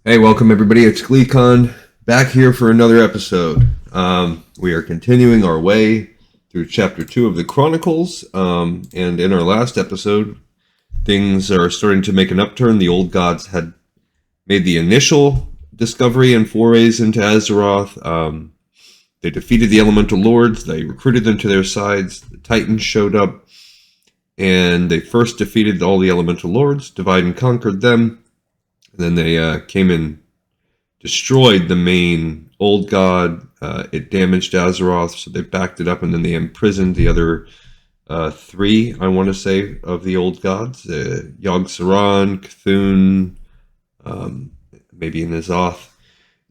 Hey, welcome everybody. It's GleeCon back here for another episode. We are continuing our way through Chapter 2 of the Chronicles, and in our last episode, things are starting to make an upturn. The old gods had made the initial discovery and forays into Azeroth. They defeated the Elemental Lords. They recruited them to their sides. The Titans showed up, and they first defeated all the Elemental Lords, divided and conquered them. And then they came and destroyed the main old god. It damaged Azeroth, so they backed it up, and then they imprisoned the other three, I want to say, of the old gods. Yogg-Saron, Cthulhu, maybe in Azoth.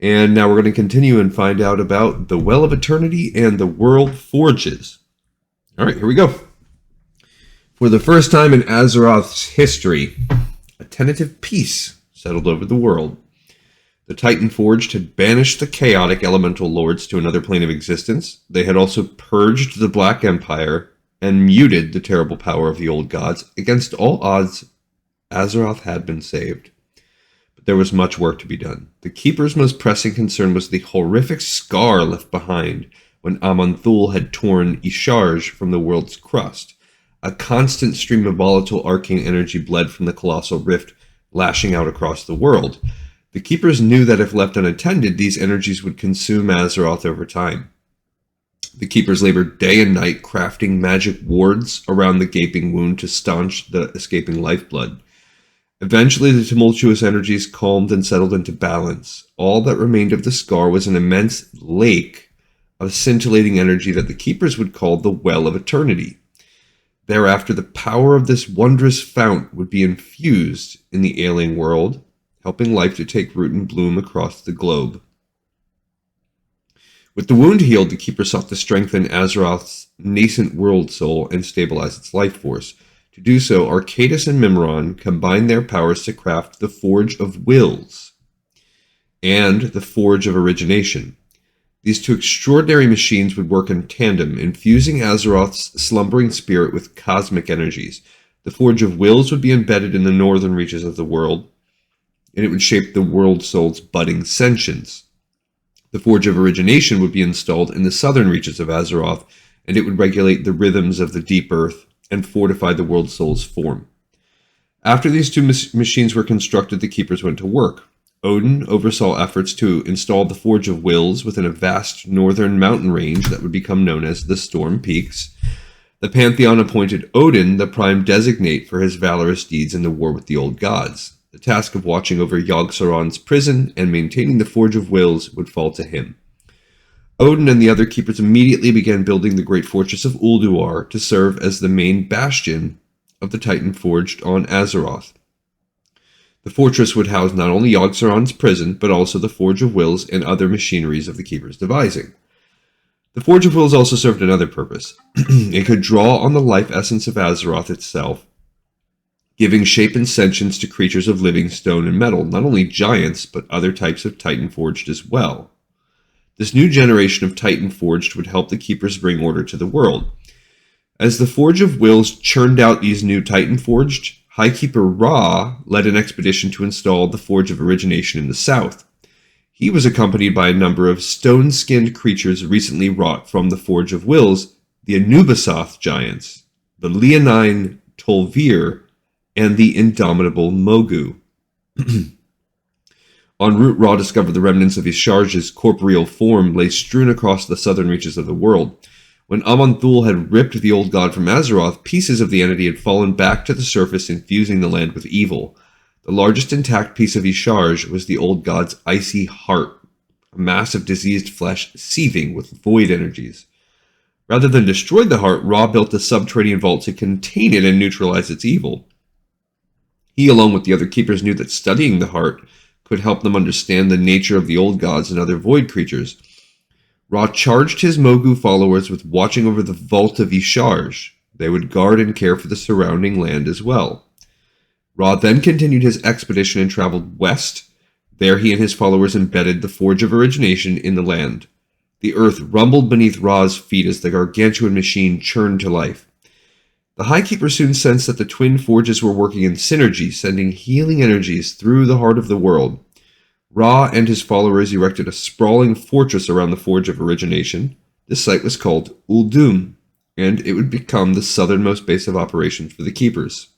And now we're going to continue and find out about the Well of Eternity and the World Forges. All right, here we go. For the first time in Azeroth's history, a tentative peace settled over the world. The Titan Forged had banished the chaotic elemental lords to another plane of existence. They had also purged the Black Empire and muted the terrible power of the old gods. Against all odds, Azeroth had been saved. But there was much work to be done. The Keeper's most pressing concern was the horrific scar left behind when Aman'Thul had torn Isharj from the world's crust. A constant stream of volatile arcane energy bled from the colossal rift, lashing out across the world. The Keepers knew that if left unattended, these energies would consume Azeroth over time. The Keepers labored day and night, crafting magic wards around the gaping wound to staunch the escaping lifeblood. Eventually, the tumultuous energies calmed and settled into balance. All that remained of the scar was an immense lake of scintillating energy that the Keepers would call the Well of Eternity. Thereafter, the power of this wondrous fount would be infused in the ailing world, helping life to take root and bloom across the globe. With the wound healed, the Keeper sought to strengthen Azeroth's nascent world soul and stabilize its life force. To do so, Arcadus and Mimron combined their powers to craft the Forge of Wills and the Forge of Origination. These two extraordinary machines would work in tandem, infusing Azeroth's slumbering spirit with cosmic energies. The Forge of Wills would be embedded in the northern reaches of the world, and it would shape the world soul's budding sentience. The Forge of Origination would be installed in the southern reaches of Azeroth, and it would regulate the rhythms of the deep earth and fortify the world soul's form. After these two machines were constructed, the Keepers went to work. Odyn oversaw efforts to install the Forge of Wills within a vast northern mountain range that would become known as the Storm Peaks. The Pantheon appointed Odyn the prime designate for his valorous deeds in the war with the old gods. The task of watching over Yogg-Saron's prison and maintaining the Forge of Wills would fall to him. Odyn and the other Keepers immediately began building the great fortress of Ulduar to serve as the main bastion of the Titan forged on Azeroth. The fortress would house not only Yogg-Saron's prison, but also the Forge of Wills and other machineries of the Keeper's devising. The Forge of Wills also served another purpose. It could draw on the life essence of Azeroth itself, giving shape and sentience to creatures of living stone and metal, not only giants, but other types of Titan forged as well. This new generation of Titan forged would help the Keepers bring order to the world. As the Forge of Wills churned out these new Titan forged, High Keeper Ra led an expedition to install the Forge of Origination in the south. He was accompanied by a number of stone-skinned creatures recently wrought from the Forge of Wills, the Anubisoth giants, the leonine Tol'vir, and the indomitable Mogu. En route, Ra discovered the remnants of Isharj's corporeal form lay strewn across the southern reaches of the world. When Aman'Thul had ripped the old god from Azeroth, pieces of the entity had fallen back to the surface, infusing the land with evil. The largest intact piece of Isharj was the old god's icy heart, a mass of diseased flesh seething with void energies. Rather than destroy the heart, Ra built a subterranean vault to contain it and neutralize its evil. He, along with the other Keepers, knew that studying the heart could help them understand the nature of the old gods and other void creatures. Ra charged his Mogu followers with watching over the Vault of Isharj. They would guard and care for the surrounding land as well. Ra then continued his expedition and traveled west. There he and his followers embedded the Forge of Origination in the land. The earth rumbled beneath Ra's feet as the gargantuan machine churned to life. The High Keeper soon sensed that the twin forges were working in synergy, sending healing energies through the heart of the world. Ra and his followers erected a sprawling fortress around the Forge of Origination. This site was called Uldum, and it would become the southernmost base of operations for the Keepers.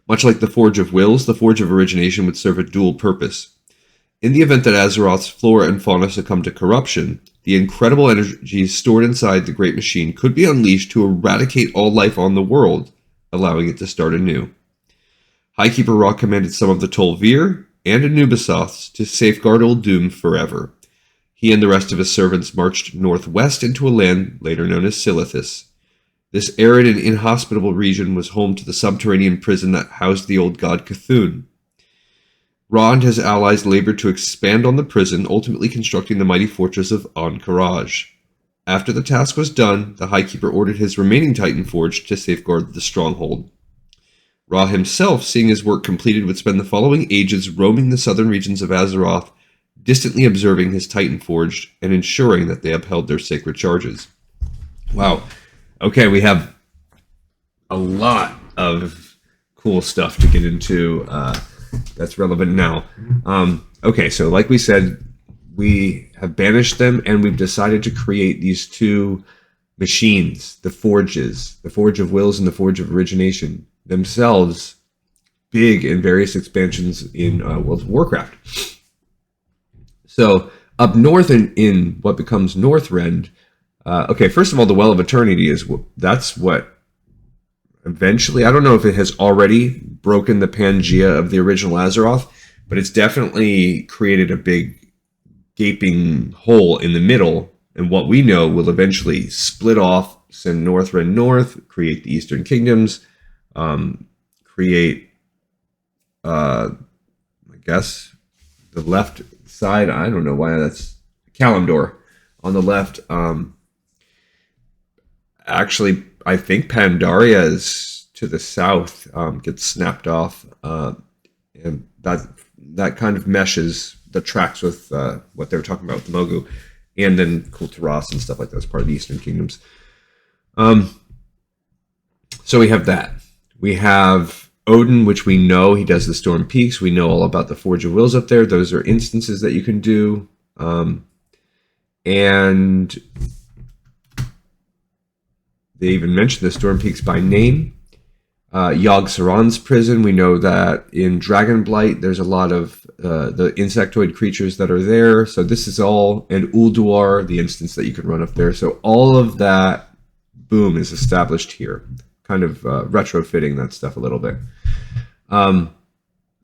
Much like the Forge of Wills, the Forge of Origination would serve a dual purpose. In the event that Azeroth's flora and fauna succumbed to corruption, the incredible energies stored inside the Great Machine could be unleashed to eradicate all life on the world, allowing it to start anew. Highkeeper Ra commanded some of the Tol'vir and Anubisoths to safeguard Uldum forever. He and the rest of his servants marched northwest into a land later known as Silithus. This arid and inhospitable region was home to the subterranean prison that housed the old god Cthulhu. Ra and his allies labored to expand on the prison, ultimately constructing the mighty fortress of Ahn'Qiraj. After the task was done, the Highkeeper ordered his remaining Titan Forge to safeguard the stronghold. Ra himself, seeing his work completed, would spend the following ages roaming the southern regions of Azeroth, distantly observing his Titan Forge and ensuring that they upheld their sacred charges. Wow. Okay, we have a lot of cool stuff to get into that's relevant now. Okay, so like we said, we have banished them and we've decided to create these two machines, the forges, the Forge of Wills and the Forge of Origination, themselves big in various expansions in World of Warcraft. So up north in what becomes Northrend, okay, first of all, the Well of Eternity that's what eventually, I don't know if it has already broken the Pangea of the original Azeroth, but it's definitely created a big gaping hole in the middle, and what we know will eventually split off, send Northrend north, create the Eastern Kingdoms, create, I guess, the left side, I don't know why that's Kalimdor on the left. Actually, I think Pandaria is to the south, gets snapped off, and that kind of meshes the tracks with what they were talking about with the Mogu, and then Kul'Tiras and stuff like that as part of the Eastern Kingdoms. So we have that. We have Odyn, which we know he does the Storm Peaks. We know all about the Forge of Wills up there. Those are instances that you can do. And they even mention the Storm Peaks by name. Yogg-Saron's prison, we know that in Dragonblight there's a lot of the insectoid creatures that are there. So this is all, and Ulduar, the instance that you can run up there. So all of that, boom, is established here. Kind of retrofitting that stuff a little bit. And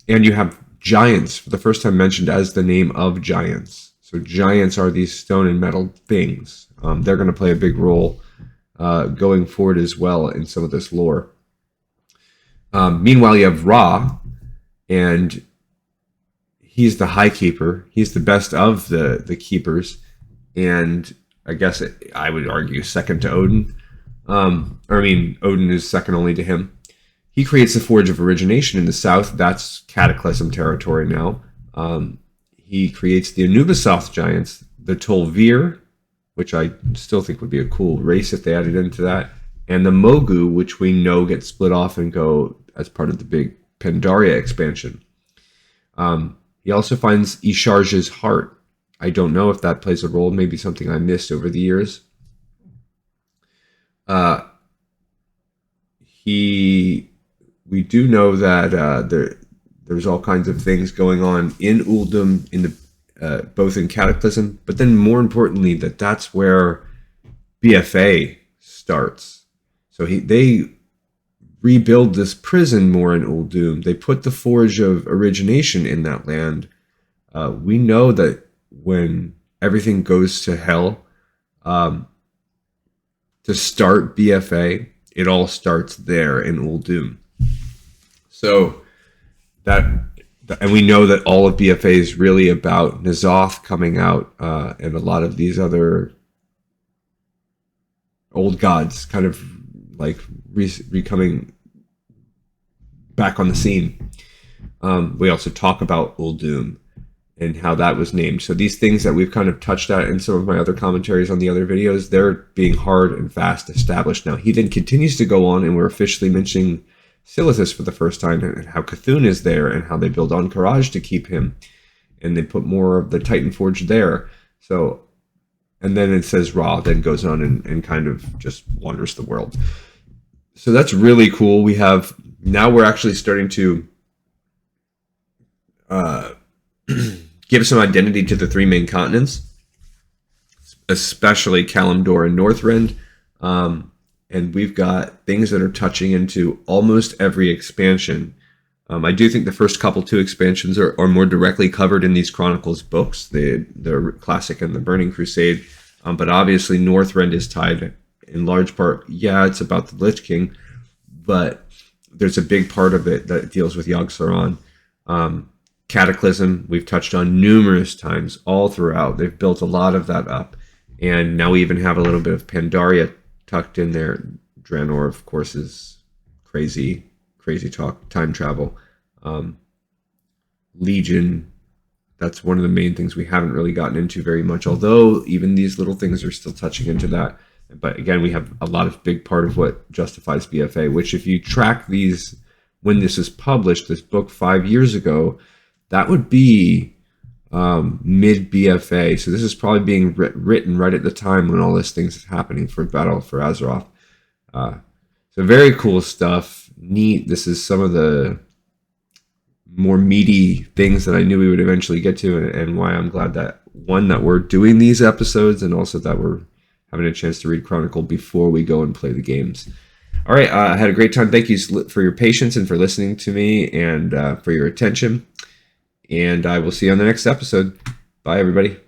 you have giants, for the first time mentioned as the name of giants. So giants are these stone and metal things. They're going to play a big role going forward as well in some of this lore. Meanwhile, you have Ra, and he's the Highkeeper. He's the best of the Keepers, and I guess I would argue second to Odyn. Odyn is second only to him. He creates the Forge of Origination in the south. That's Cataclysm territory now. He creates the Anubisoth giants, the Tol'vir, which I still think would be a cool race if they added into that, and the Mogu, which we know get split off and go as part of the big Pandaria expansion. He also finds Isharge's heart. I don't know if that plays a role, maybe something I missed over the years. We do know that there's all kinds of things going on in Uldum, in the both in Cataclysm, but then more importantly, that's where BFA starts. So they rebuild this prison more in Uldum. They put the Forge of Origination in that land. We know that when everything goes to hell, to start BFA, it all starts there in Uldum. So and we know that all of BFA is really about N'Zoth coming out, and a lot of these other old gods kind of like coming back on the scene. We also talk about Uldum and how that was named. So these things that we've kind of touched at in some of my other commentaries on the other videos, they're being hard and fast established now. He then continues to go on, and we're officially mentioning Silithus for the first time, and how Cthulhu is there, and how they build Ahn'Qiraj to keep him. and they put more of the Titan Forge there. So, and then it says Ra, then goes on and kind of just wanders the world. So that's really cool. Now we're actually starting to give some identity to the three main continents, especially Kalimdor and Northrend. And we've got things that are touching into almost every expansion. I do think the first two expansions are more directly covered in these Chronicles books, the Classic and the Burning Crusade. But obviously Northrend is tied in large part. Yeah, it's about the Lich King, but there's a big part of it that deals with Yogg-Saron. Cataclysm, we've touched on numerous times all throughout. They've built a lot of that up. And now we even have a little bit of Pandaria tucked in there. Draenor, of course, is crazy talk, time travel. Legion, that's one of the main things we haven't really gotten into very much, although even these little things are still touching into that. But again, we have a lot of big part of what justifies BFA, which if you track these, when this is published, this book 5 years ago, that would be mid BFA. So this is probably being written right at the time when all this things is happening for Battle for Azeroth. So very cool stuff. Neat. This is some of the more meaty things that I knew we would eventually get to, and why I'm glad that we're doing these episodes, and also that we're having a chance to read Chronicle before we go and play the games. All right, I had a great time. Thank you for your patience and for listening to me, and for your attention. And I will see you on the next episode. Bye, everybody.